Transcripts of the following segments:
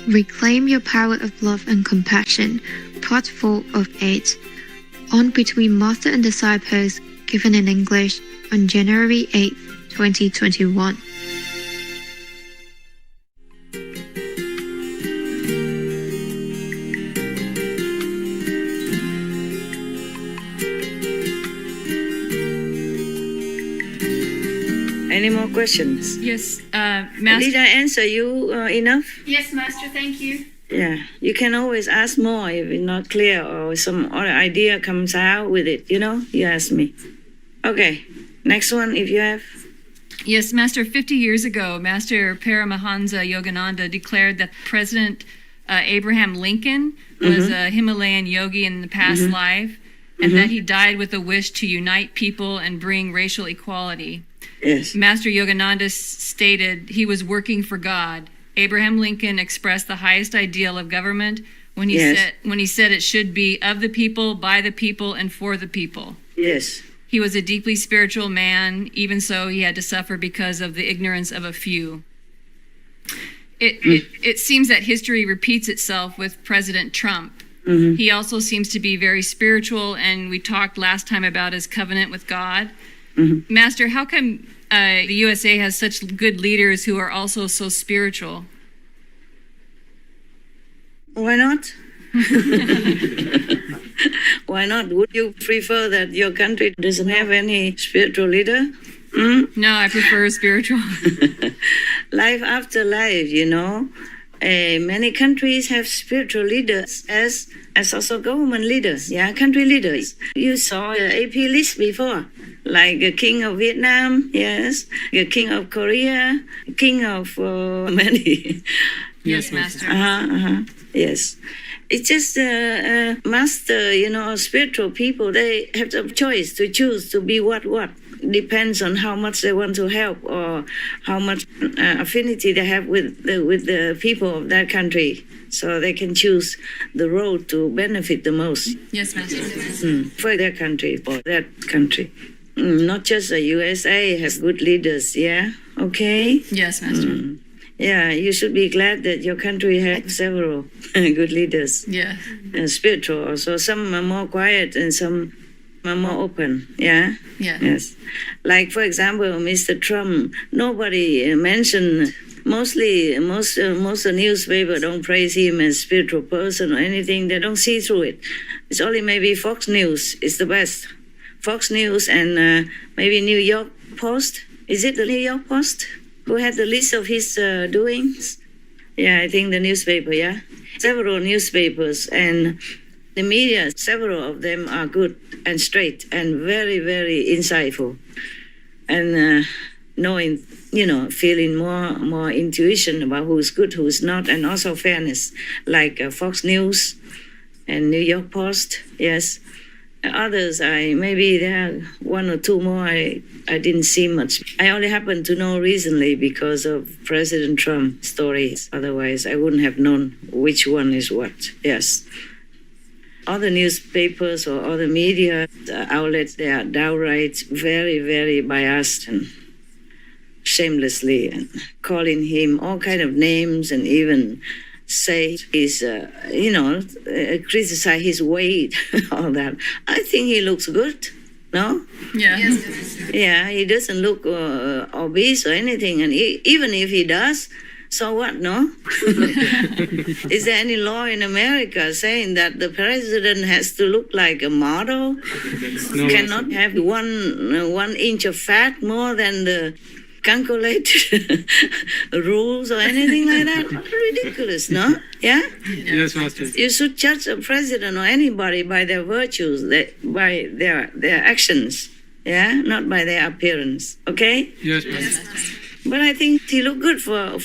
Reclaim your power of love and compassion. Part 4 of 8. On Between Master and Disciples, given in English on January 8, 2021. Any more questions? Yes, Master. Did I answer you enough? Yes, Master, thank you. Yeah, you can always ask more if it's not clear or some other idea comes out with it, you ask me. Okay, next one if you have. Yes, Master, 50 years ago, Master Paramahansa Yogananda declared that President Abraham Lincoln was a Himalayan yogi in the past life, and that he died with a wish to unite people and bring racial equality. Yes. Master Yogananda stated he was working for God. Abraham Lincoln expressed the highest ideal of government when he said it should be of the people, by the people, and for the people. Yes. He was a deeply spiritual man. Even so, he had to suffer because of the ignorance of a few. It seems that history repeats itself with President Trump. He also seems to be very spiritual, and we talked last time about his covenant with God. Master, how come the USA has such good leaders who are also so spiritual? Why not? Why not? Would you prefer that your country doesn't have any spiritual leader? No, I prefer spiritual. Life after life, many countries have spiritual leaders as also government leaders, country leaders. You saw the AP list before, like the King of Vietnam, yes, the King of Korea, King of many. Yes, Master. Yes. It's just master, spiritual people, they have the choice to choose to be what. Depends on how much they want to help or how much affinity they have with the people of that country. So they can choose the road to benefit the most. Yes, Master. For their country, for that country. Not just the USA has good leaders, yeah? Okay? Yes, Master. Yeah, you should be glad that your country has several good leaders. Yeah. And spiritual also. Some are more quiet and some are more open, yeah? Yeah. Yes. Like, for example, Mr. Trump, nobody mentioned, most the newspaper don't praise him as spiritual person or anything. They don't see through it. It's only maybe Fox News is the best. Fox News and maybe New York Post. Is it the New York Post who had the list of his doings? Yeah, I think the newspaper, yeah? Several newspapers and the media, several of them are good and straight and very, very insightful. And knowing, feeling more intuition about who's good, who's not, and also fairness, like Fox News and New York Post, yes. Others, maybe there are one or two more I didn't see much. I only happened to know recently because of President Trump's stories. Otherwise, I wouldn't have known which one is what, yes. Other newspapers or other media outlets, they are downright very, very biased and shamelessly and calling him all kind of names and even say he's, criticize his weight, all that. I think he looks good, no? Yeah. Yes. Yeah, he doesn't look obese or anything. And even if he does, so what, no? Is there any law in America saying that the president has to look like a model? No, cannot have one inch of fat more than the calculated rules or anything like that? Ridiculous, no? Yeah? Yes, Master. You should judge a president or anybody by their virtues, by their actions, yeah? Not by their appearance, okay? Yes, Master. But I think he looked good for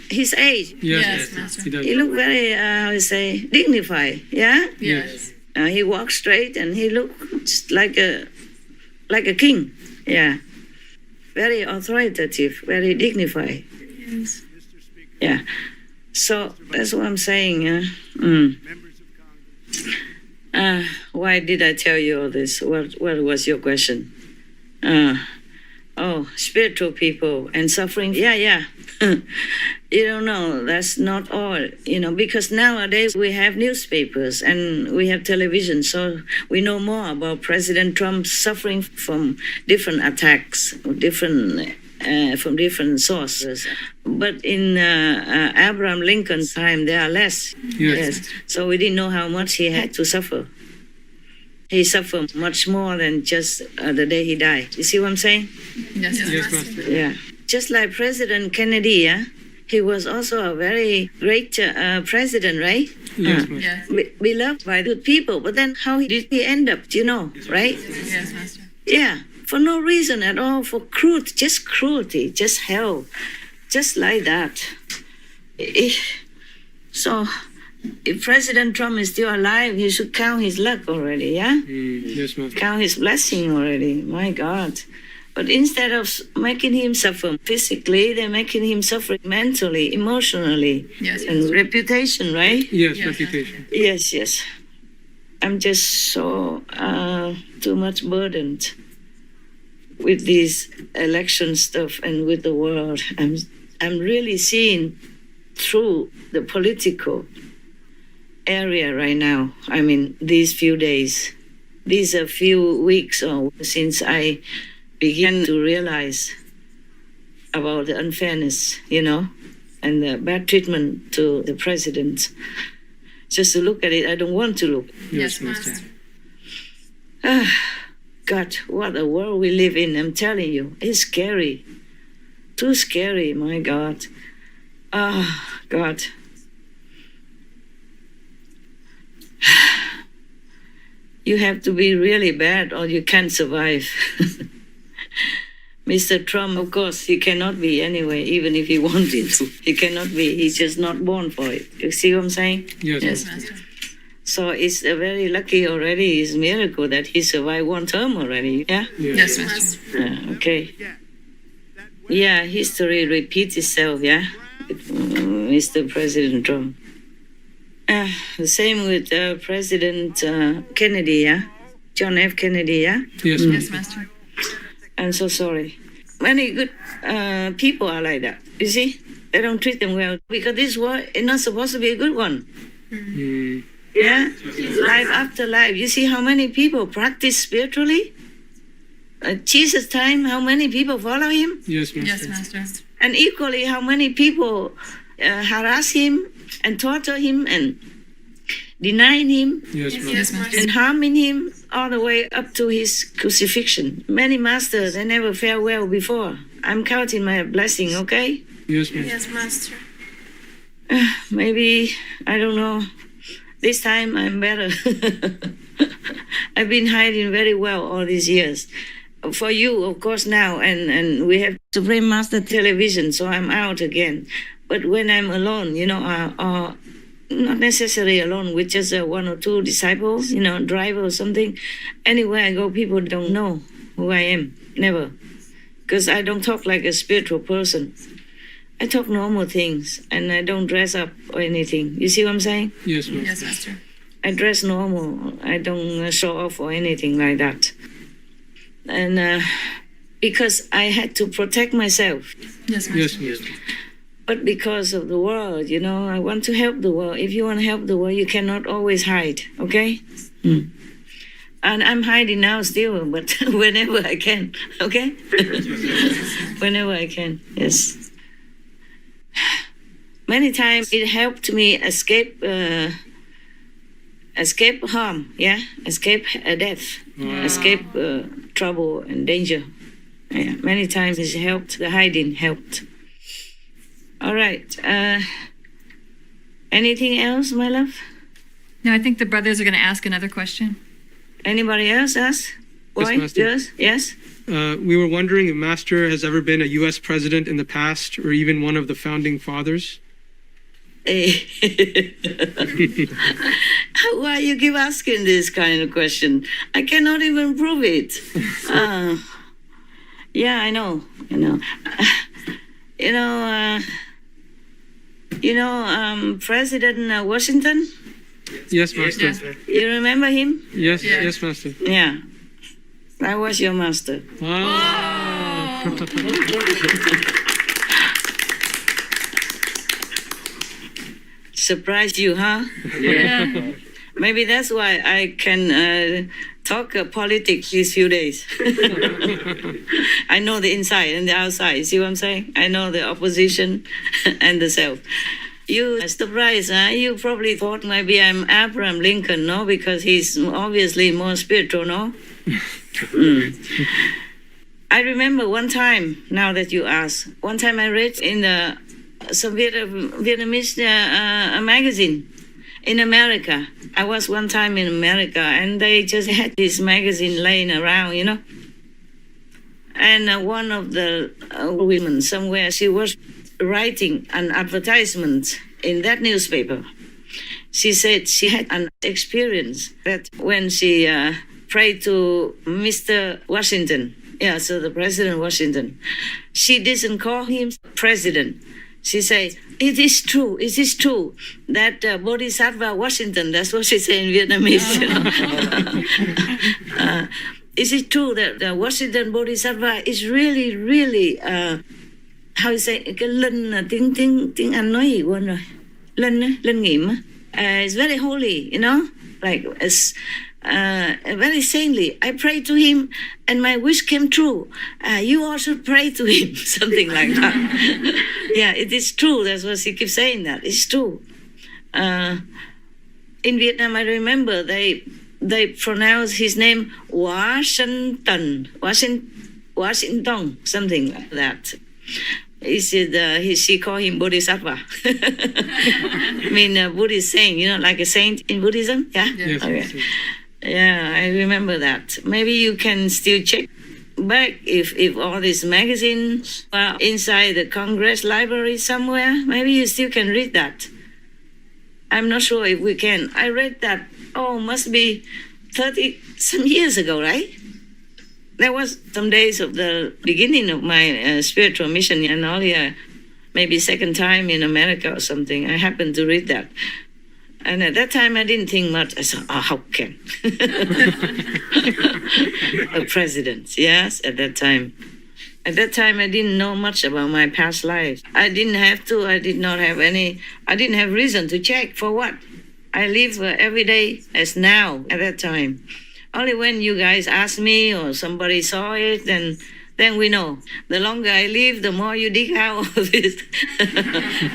his age. Yes, Master. He does. He looked very, dignified, yeah? Yes. He walked straight and he looked just like a king, yeah. Very authoritative, very dignified. Yes. Yeah. So that's what I'm saying. Why did I tell you all this? What was your question? Oh, spiritual people and suffering. Yeah. You don't know, that's not all, because nowadays we have newspapers and we have television, so we know more about President Trump suffering from different attacks, from different sources. But in Abraham Lincoln's time, there are less. Yes. So we didn't know how much he had to suffer. He suffered much more than just the day he died. You see what I'm saying? Yes, Yes, Master. Yeah. Just like President Kennedy, yeah? He was also a very great president, right? Yes, Master. Yes. Beloved by good people. But then how did he end up, right? Yes, Master. Yeah, for no reason at all, for cruelty, just hell, just like that. So, if President Trump is still alive, he should count his luck already, yeah? Yes, Master. Count his blessing already, my God. But instead of making him suffer physically, they're making him suffer mentally, emotionally, Yes, and reputation, right? Yes, Yes, reputation. Yes. I'm just so too much burdened with this election stuff and with the world. I'm really seeing through the political area right now. I mean, these few days, these are few weeks since I began to realize about the unfairness, and the bad treatment to the president. Just to look at it, I don't want to look. Yes, Master. God, what a world we live in, I'm telling you. It's scary. Too scary, my God. God. You have to be really bad or you can't survive. Mr. Trump, of course, he cannot be anyway, even if he wanted to. He cannot be. He's just not born for it. You see what I'm saying? Yes, Yes, Master. Master. So it's a very lucky already. It's a miracle that he survived one term already. Yeah? Yes, Master. Okay. Yeah, history repeats itself, yeah? Mr. President Trump. The same with President Kennedy, yeah? John F. Kennedy, yeah? Yes, Yes, Master. Master. I'm so sorry. Many good people are like that. You see? They don't treat them well because this war is not supposed to be a good one. Yeah? Life after life. You see how many people practice spiritually? Jesus' time, how many people follow him? Yes, Master. Yes, Master. And equally, how many people harass him and torture him and deny him Yes, Master. Yes, Master. and harming him all the way up to his crucifixion. Many masters, they never fare well before. I'm counting my blessing, okay? Yes, Master. Yes, Master. Maybe, I don't know. This time I'm better. I've been hiding very well all these years. For you, of course, now, and we have Supreme Master Television, so I'm out again. But when I'm alone, or not necessarily alone with just one or two disciples, driver or something, anywhere I go, people don't know who I am. Never. Because I don't talk like a spiritual person. I talk normal things, and I don't dress up or anything. You see what I'm saying? Yes, Master. Yes, Master. I dress normal. I don't show off or anything like that. And because I had to protect myself. Yes, Master. Yes, Master. But because of the world, I want to help the world. If you want to help the world, you cannot always hide, okay? And I'm hiding now still, but whenever I can, okay? Whenever I can, yes. Many times it helped me escape harm, yeah? Escape death, escape trouble and danger. Yeah, many times it helped, the hiding helped. All right. Anything else, my love? No, I think the brothers are going to ask another question. Anybody else ask? Why? Master. Yes? We were wondering if Master has ever been a U.S. president in the past or even one of the founding fathers. Why you keep asking this kind of question? I cannot even prove it. Yeah, I know. President Washington. Yes, Master. Yes. You remember him? Yes, Yeah. yes, Master. Yeah. I was your master. Wow. Surprised you, huh? Yeah. Maybe that's why I can talk politics these few days. I know the inside and the outside. See what I'm saying? I know the opposition and the self. You are surprised, huh? You probably thought maybe I'm Abraham Lincoln, no? Because he's obviously more spiritual, no? I remember one time, now that you ask, one time I read in some Vietnamese magazine in America. I was one time in America, and they just had this magazine laying around, you know. And one of the women somewhere, she was writing an advertisement in that newspaper. She said she had an experience that when she prayed to Mr. Washington, so the President Washington, she didn't call him president. She said, it is true that Bodhisattva Washington, that's what she said in Vietnamese. You know? Is it true that Washington Bodhisattva is really, really, how you say, cái linh tiếng Anh nói gì quên rồi. Linh nghiệm. It's very holy, you know, like it's very saintly. I prayed to him and my wish came true. You all should pray to him, something like that. Yeah, it is true. That's what she keeps saying, that. It's true. In Vietnam, I remember they pronounce his name Washington, something like that. He said she called him Bodhisattva. I mean, Buddhist saying, you know, like a saint in Buddhism. Yeah. Yes, Okay. yes, yes. Yeah, I remember that. Maybe you can still check back if all these magazines are inside the Congress library somewhere. Maybe you still can read that. I'm not sure if we can. I read that, must be 30 some years ago, right? That was some days of the beginning of my spiritual mission in earlier, maybe second time in America or something. I happened to read that. And at that time, I didn't think much. I said, how can? A president, yes, at that time. At that time, I didn't know much about my past life. I didn't have to. I didn't have reason to check. For what? I live every day as now at that time. Only when you guys ask me or somebody saw it, then we know. The longer I live, the more you dig out of this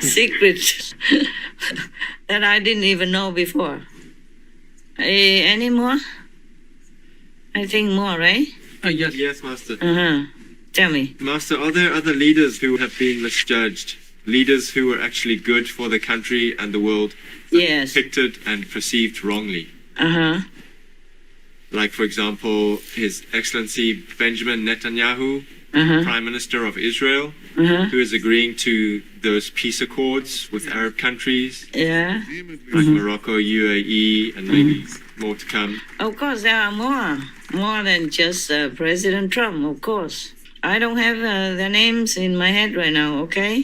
secret that I didn't even know before. Any more? I think more, right? Yes. Yes, Master. Tell me. Master, are there other leaders who have been misjudged? Leaders who were actually good for the country and the world, Yes. depicted and perceived wrongly? Like, for example, His Excellency Benjamin Netanyahu, Prime Minister of Israel, who is agreeing to those peace accords with Arab countries, Yeah. like Morocco, UAE, and maybe more to come. Of course, there are more than just President Trump, of course. I don't have the names in my head right now, okay?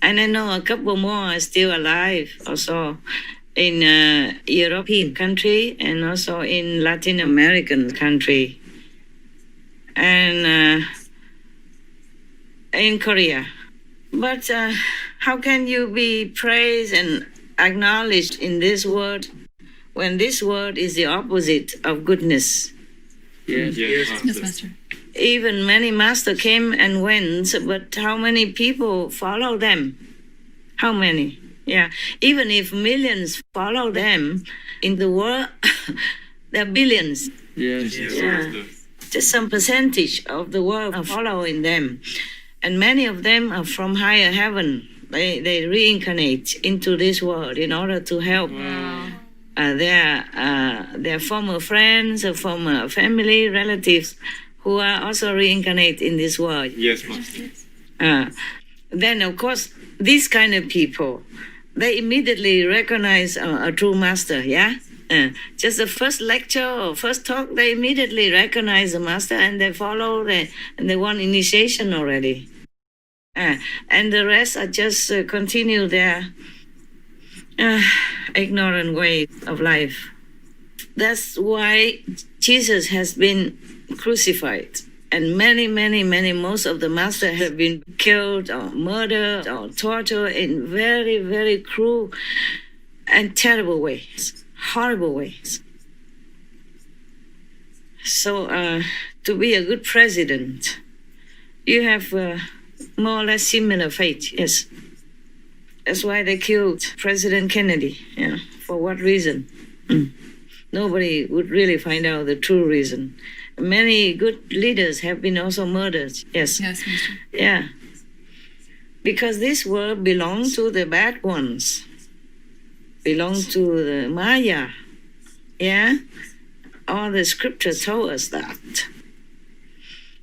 And I know a couple more are still alive also in European country and also in Latin American country and in Korea. But how can you be praised and acknowledged in this world when this world is the opposite of goodness? Yes, Yes, Master. Even many masters came and went, but how many people follow them? How many? Yeah, even if millions follow them in the world, there are billions. Yes, Master. Just some percentage of the world are following them. And many of them are from higher heaven. They reincarnate into this world in order to help their former friends, or former family, relatives who are also reincarnate in this world. Yes, Master. Then, of course, these kind of people, they immediately recognize a true master, yeah? Just the first lecture or first talk, they immediately recognize the master and they follow and they want initiation already. And the rest are just continue their ignorant way of life. That's why Jesus has been crucified And most of the masters have been killed or murdered or tortured in very, very cruel and terrible ways, horrible ways. So to be a good president, you have more or less similar fate, yes. That's why they killed President Kennedy. Yeah. For what reason? Nobody would really find out the true reason. Many good leaders have been also murdered. Yes. Yes, Mr. Yeah. Because this world belongs to the bad ones. Belongs to the Maya. Yeah. All the scripture told us that.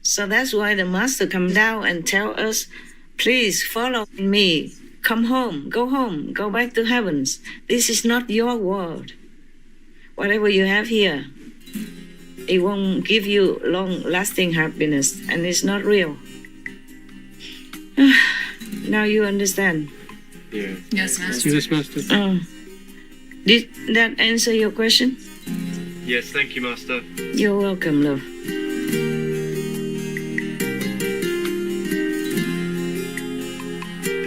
So that's why the master come down and tell us, please follow me. Come home, go back to heavens. This is not your world. Whatever you have here, it won't give you long-lasting happiness, and it's not real. Now you understand. Yeah. Yes, Master. Yes, Master. Did that answer your question? Yes, thank you, Master. You're welcome, love.